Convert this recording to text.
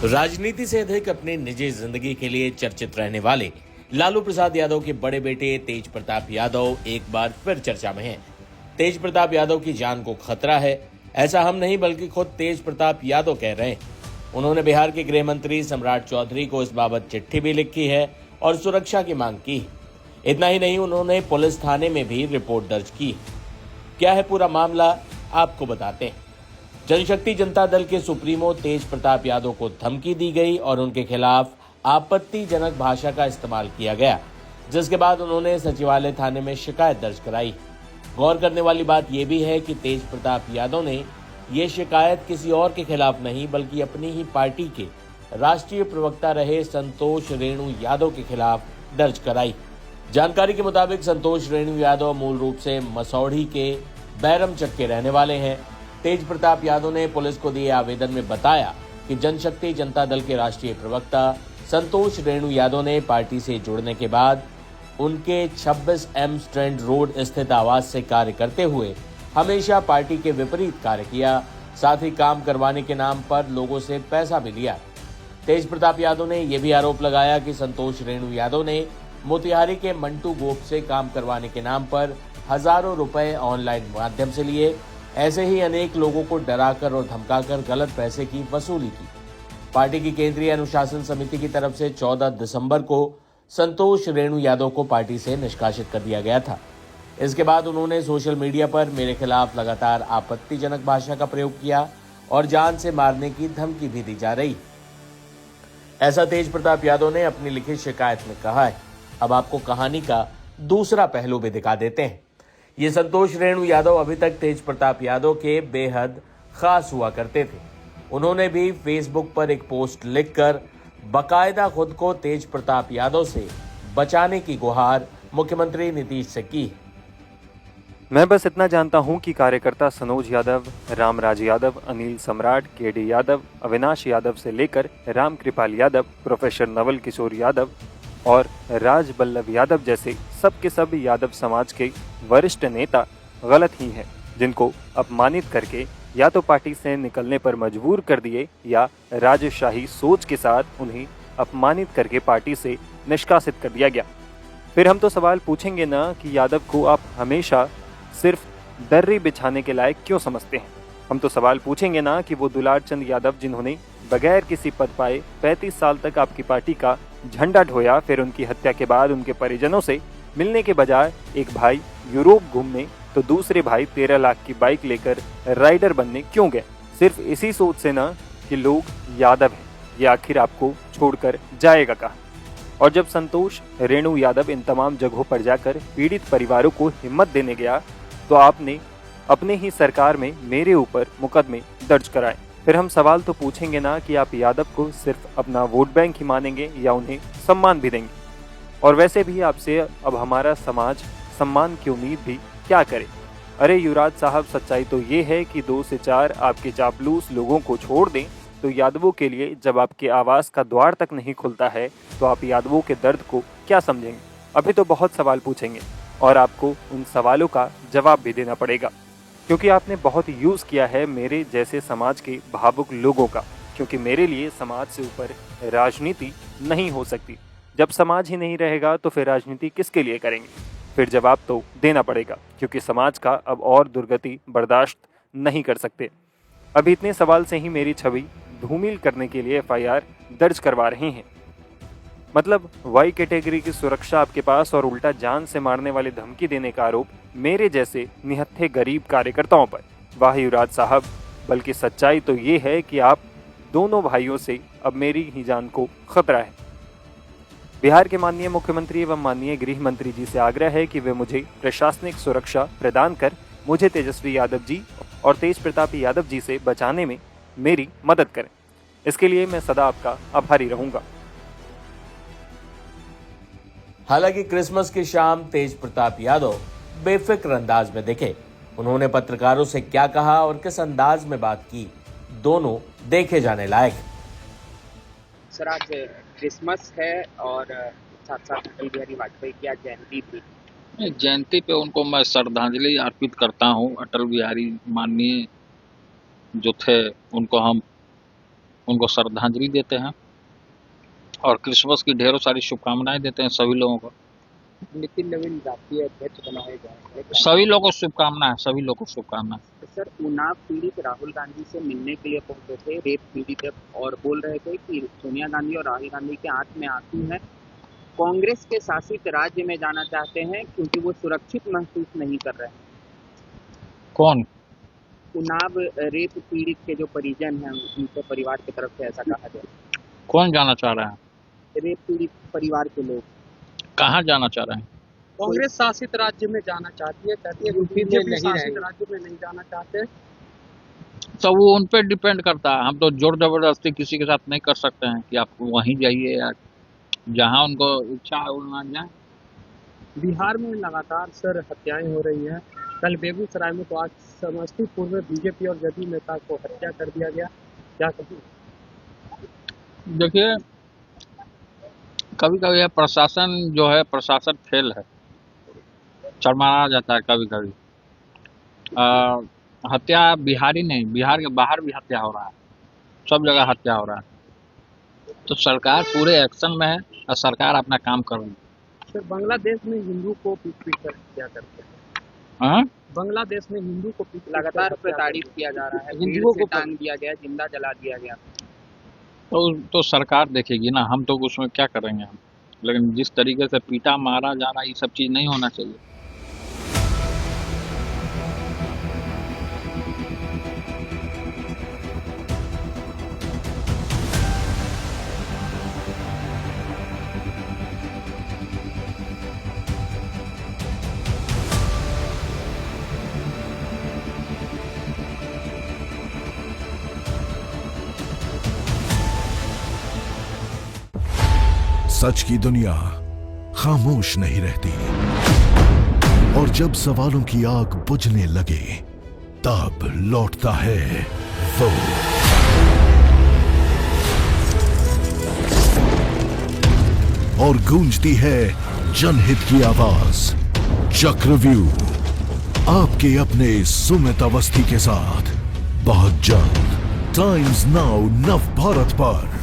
राजनीति से अधिक अपनी निजी जिंदगी के लिए चर्चित रहने वाले लालू प्रसाद यादव के बड़े बेटे तेज प्रताप यादव एक बार फिर चर्चा में हैं। तेज प्रताप यादव की जान को खतरा है, ऐसा हम नहीं बल्कि खुद तेज प्रताप यादव कह रहे हैं। उन्होंने बिहार के गृह मंत्री सम्राट चौधरी को इस बाबत चिट्ठी भी लिखी है और सुरक्षा की मांग की। इतना ही नहीं, उन्होंने पुलिस थाने में भी रिपोर्ट दर्ज की। क्या है पूरा मामला, आपको बताते हैं। जनशक्ति जनता दल के सुप्रीमो तेज प्रताप यादव को धमकी दी गई और उनके खिलाफ आपत्तिजनक भाषा का इस्तेमाल किया गया, जिसके बाद उन्होंने सचिवालय थाने में शिकायत दर्ज कराई। गौर करने वाली बात यह भी है कि तेज प्रताप यादव ने ये शिकायत किसी और के खिलाफ नहीं बल्कि अपनी ही पार्टी के राष्ट्रीय प्रवक्ता रहे संतोष रेणु यादव के खिलाफ दर्ज कराई। जानकारी के मुताबिक संतोष रेणु यादव मूल रूप से मसौढ़ी के बैरमचक के रहने वाले हैं। तेज प्रताप यादव ने पुलिस को दिए आवेदन में बताया कि जनशक्ति जनता दल के राष्ट्रीय प्रवक्ता संतोष रेणु यादव ने पार्टी से जुड़ने के बाद उनके 26M स्ट्रैंड रोड स्थित आवास से कार्य करते हुए हमेशा पार्टी के विपरीत कार्य किया, साथ ही काम करवाने के नाम पर लोगों से पैसा भी लिया। तेज प्रताप यादव ने यह भी आरोप लगाया कि संतोष रेणु यादव ने मोतिहारी के मंटू गोप से काम करवाने के नाम पर हजारों रुपए ऑनलाइन माध्यम से लिए। ऐसे ही अनेक लोगों को डराकर और धमकाकर गलत पैसे की वसूली की। पार्टी की केंद्रीय अनुशासन समिति की तरफ से 14 दिसंबर को संतोष रेणु यादव को पार्टी से निष्कासित कर दिया गया था। इसके बाद उन्होंने सोशल मीडिया पर मेरे खिलाफ लगातार आपत्तिजनक भाषा का प्रयोग किया और जान से मारने की धमकी भी दी जा रही। ऐसा तेज प्रताप यादव ने अपनी लिखित शिकायत में कहा है। अब आपको कहानी का दूसरा पहलू भी दिखा देते हैं। ये संतोष रेणु यादव अभी तक तेज प्रताप यादव के बेहद खास हुआ करते थे। उन्होंने भी फेसबुक पर एक पोस्ट लिखकर बकायदा खुद को तेज प्रताप यादव से बचाने की गुहार मुख्यमंत्री नीतीश से की। मैं बस इतना जानता हूं कि कार्यकर्ता सनोज यादव, रामराज यादव, अनिल सम्राट, केडी यादव, अविनाश यादव से लेकर राम कृपाल यादव, प्रोफेसर नवल किशोर यादव और राज बल्लभ यादव जैसे सब के सब यादव समाज के वरिष्ठ नेता गलत ही हैं, जिनको अपमानित करके या तो पार्टी से निकलने पर मजबूर कर दिए या राजशाही सोच के साथ उन्हें अपमानित करके पार्टी से निष्कासित कर दिया गया। फिर हम तो सवाल पूछेंगे ना कि यादव को आप हमेशा सिर्फ दर्री बिछाने के लायक क्यों समझते हैं। हम तो सवाल पूछेंगे ना कि वो दुलार चंद यादव जिन्होंने बगैर किसी पद पाए 35 साल तक आपकी पार्टी का झंडा ढोया, फिर उनकी हत्या के बाद उनके परिजनों से मिलने के बजाय एक भाई यूरोप घूमने तो दूसरे भाई 13 लाख की बाइक लेकर राइडर बनने क्यों गए। सिर्फ इसी सोच से ना कि लोग यादव हैं, ये आखिर आपको छोड़कर जाएगा कहाँ। और जब संतोष रेणु यादव इन तमाम जगहों पर जाकर पीड़ित परिवारों को हिम्मत देने गया तो आपने अपने ही सरकार में मेरे ऊपर मुकदमे दर्ज कराए। फिर हम सवाल तो पूछेंगे ना कि आप यादव को सिर्फ अपना वोट बैंक ही मानेंगे या उन्हें सम्मान भी देंगे। और वैसे भी आपसे अब हमारा समाज सम्मान की उम्मीद भी क्या करे। अरे युवराज साहब, सच्चाई तो ये है कि 2 से 4 आपके चापलूस लोगों को छोड़ दें तो यादवों के लिए जब आपके आवास का द्वार तक नहीं खुलता है तो आप यादवों के दर्द को क्या समझेंगे। अभी तो बहुत सवाल पूछेंगे और आपको उन सवालों का जवाब भी देना पड़ेगा, क्योंकि आपने बहुत यूज किया है मेरे जैसे समाज के भावुक लोगों का। क्योंकि मेरे लिए समाज से ऊपर राजनीति नहीं हो सकती। जब समाज ही नहीं रहेगा तो फिर राजनीति किसके लिए करेंगे। फिर जवाब तो देना पड़ेगा, क्योंकि समाज का अब और दुर्गति बर्दाश्त नहीं कर सकते। अभी इतने सवाल से ही मेरी छवि धूमिल करने के लिए FIR दर्ज करवा रहे हैं। मतलब वाई कैटेगरी की सुरक्षा आपके पास और उल्टा जान से मारने वाली धमकी देने का आरोप मेरे जैसे निहत्थे गरीब कार्यकर्ताओं पर। वाह युवराज साहब, बल्कि सच्चाई तो ये है कि आप दोनों भाइयों से अब मेरी ही जान को खतरा है। बिहार के माननीय मुख्यमंत्री एवं माननीय गृह मंत्री जी से आग्रह है कि वे मुझे प्रशासनिक सुरक्षा प्रदान कर मुझे तेजस्वी यादव जी और तेज प्रताप यादव जी से बचाने में मेरी मदद करें। इसके लिए मैं सदा आपका आभारी रहूंगा। हालांकि क्रिसमस की शाम तेज प्रताप यादव बेफिक्र अंदाज में दिखे। उन्होंने पत्रकारों से क्या कहा और किस अंदाज में बात की, दोनों देखे जाने लायक। सर, आज क्रिसमस है और साथ साथ अटल बिहारी वाजपेयी की आज जयंती थी। जयंती पे उनको मैं श्रद्धांजलि अर्पित करता हूं। अटल बिहारी माननीय जो थे उनको हम उनको श्रद्धांजलि देते हैं और क्रिसमस की ढेरों सारी शुभकामनाएं देते हैं सभी लोगों को। नितिन नवीन राष्ट्रीय अध्यक्ष बनाए जाएंगे। सभी लोगों को शुभकामनाएं, सभी लोगों को शुभकामनाएं। तो सर, उन्नाव पीड़ित राहुल गांधी से मिलने के लिए पहुंचे थे, रेप पीड़ित, और बोल रहे थे कि सोनिया गांधी और राहुल गांधी के आंख में आंसू है, कांग्रेस के शासित राज्य में जाना चाहते हैं क्योंकि वो सुरक्षित महसूस नहीं कर रहे हैं। कौन? उन्नाव रेप पीड़ित के जो परिजन हैं, उनके परिवार की तरफ से ऐसा कहा गया। कौन जाना चाह रहा है? रेप पीड़ित परिवार के लोग। कहाँ जाना चाह रहे हैं? कांग्रेस शासित राज्य में जाना चाहती है, कहती है बीजेपी शासित राज्य में नहीं जाना चाहते। तो वो उन पे डिपेंड करता है। हम तो जोर जबरदस्ती किसी के साथ नहीं कर सकते हैं कि आप वहीं जाइए या जहाँ उनको इच्छा है वहाँ जाए। बिहार में लगातार सर हत्याएं हो रही हैं। कल बेगूसराय में, तो आज समस्तीपुर में बीजेपी और जदयू नेता को हत्या कर दिया गया। क्या कहूँ? देखिए, कभी कभी यह प्रशासन जो है, प्रशासन फेल है, शर्माया जाता है कभी कभी। हत्या बिहार ही नहीं, बिहार के बाहर भी हत्या हो रहा है, सब जगह हत्या हो रहा है। तो सरकार पूरे एक्शन में है और सरकार अपना काम कर रही है। सर, बांग्लादेश में हिंदू को पीट पीट कर हत्या करते हैं। हाँ? बांग्लादेश में हिंदू को पीट लगातार प्रताड़ित किया जा रहा है, हिंदुओं को टांग दिया गया, जिंदा जला दिया गया। तो सरकार देखेगी ना, हम तो उसमें क्या करेंगे हम। लेकिन जिस तरीके से पीटा मारा जा रहा है, ये सब चीज़ नहीं होना चाहिए। सच की दुनिया खामोश नहीं रहती, और जब सवालों की आग बुझने लगे तब लौटता है वो। और गूंजती है जनहित की आवाज। चक्रव्यूह आपके अपने सुमित अवस्थी के साथ बहुत जल्द टाइम्स नाउ नव भारत पर।